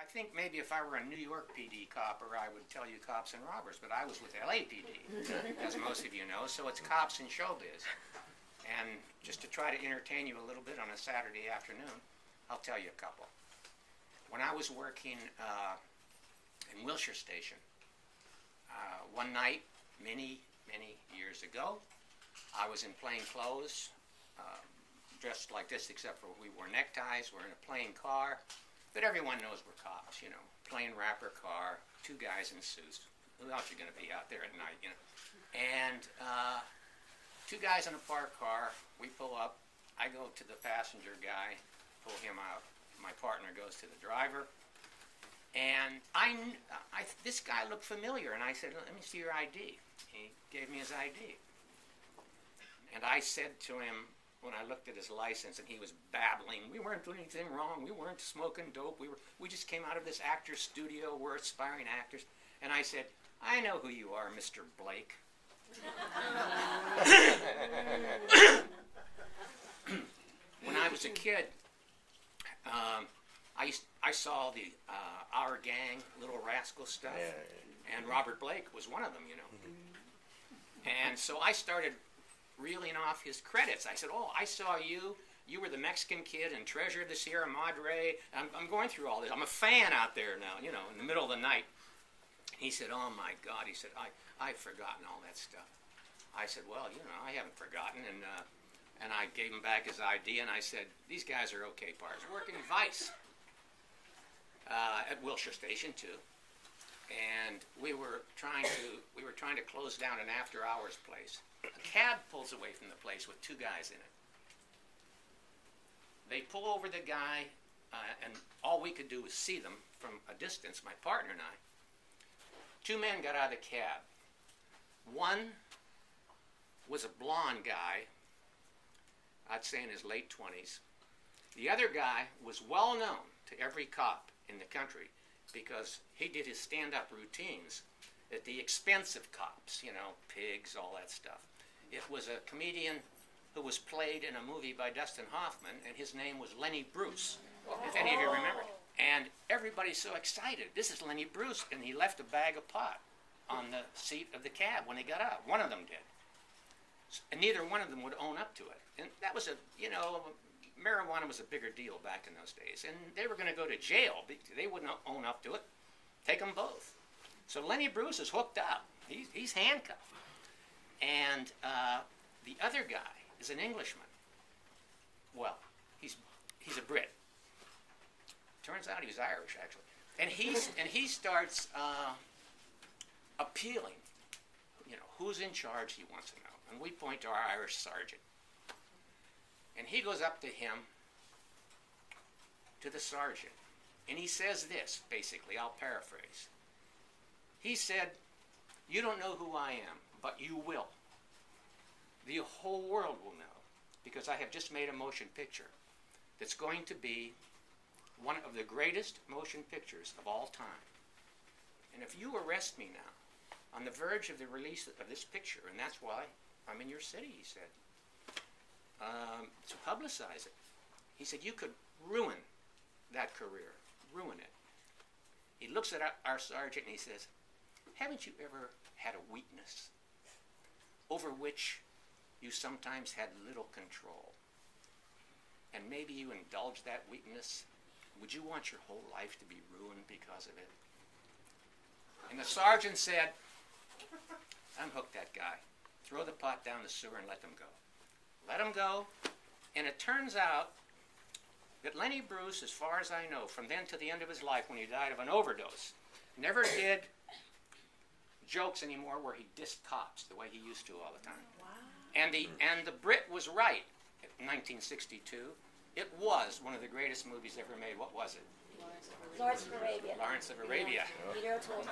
I think maybe if I were a New York PD copper, I would tell you cops and robbers, but I was with LAPD, as most of you know, so it's cops and showbiz. And just to try to entertain you a little bit on a Saturday afternoon, I'll tell you a couple. When I was working in Wilshire Station, one night, many years ago, I was in plain clothes, dressed like this, except for we wore neckties. We're in a plain car, but everyone knows we're cops, you know. Plain wrapper car, two guys in suits. Who else are going to be out there at night, you know? And two guys in a parked car. We pull up. I go to the passenger guy, pull him out. My partner goes to the driver. And this guy looked familiar, and I said, "Let me see your ID." He gave me his ID. And I said to him, when I looked at his license, and he was babbling, "We weren't doing anything wrong. We weren't smoking dope. We just came out of this actor's studio. We're aspiring actors." And I said, "I know who you are, Mr. Blake." When I was a kid, I saw the Our Gang, Little Rascal stuff, and Robert Blake was one of them, you know. And so I started reeling off his credits. I said, "Oh, I saw you. You were the Mexican kid in Treasure of the Sierra Madre." I'm going through all this. I'm a fan out there now, you know, in the middle of the night. He said, "Oh, my God." He said, I've forgotten all that stuff. I said, "Well, you know, I haven't forgotten." And I gave him back his ID, and I said, "These guys are okay parts. Working Vice at Wilshire Station, too. And we were trying to close down an after-hours place. A cab pulls away from the place with two guys in it. They pull over the guy, and all we could do was see them from a distance, my partner and I. Two men got out of the cab. One was a blonde guy, I'd say in his late 20s. The other guy was well known to every cop in the country because he did his stand-up routines at the expense of cops, you know, pigs, all that stuff. It was a comedian who was played in a movie by Dustin Hoffman, and his name was Lenny Bruce, if any of you remember. And everybody's so excited. This is Lenny Bruce, and he left a bag of pot on the seat of the cab when he got out. One of them did. And neither one of them would own up to it. And that was you know, marijuana was a bigger deal back in those days. And they were going to go to jail. They wouldn't own up to it. Take them both. So Lenny Bruce is hooked up. He's handcuffed. And the other guy is an Englishman. Well, he's a Brit. Turns out he was Irish, actually. And he starts appealing. You know, who's in charge, he wants to know. And we point to our Irish sergeant. And he goes up to him, to the sergeant, and he says this, basically, I'll paraphrase. He said, "You don't know who I am, but you will. The whole world will know, because I have just made a motion picture that's going to be one of the greatest motion pictures of all time. And if you arrest me now, on the verge of the release of this picture, and that's why I'm in your city," he said, "to publicize it." He said, "You could ruin that career, ruin it." He looks at our sergeant and he says, "Haven't you ever had a weakness over which you sometimes had little control? And maybe you indulged that weakness. Would you want your whole life to be ruined because of it?" And the sergeant said, "Unhook that guy. Throw the pot down the sewer and let them go." Let him go. And it turns out that Lenny Bruce, as far as I know, from then to the end of his life when he died of an overdose, never did jokes anymore where he dissed cops the way he used to all the time. Wow. And the Brit was right. In 1962, it was one of the greatest movies ever made. What was it? Lawrence of Arabia. Lawrence of Arabia. Peter O'Toole.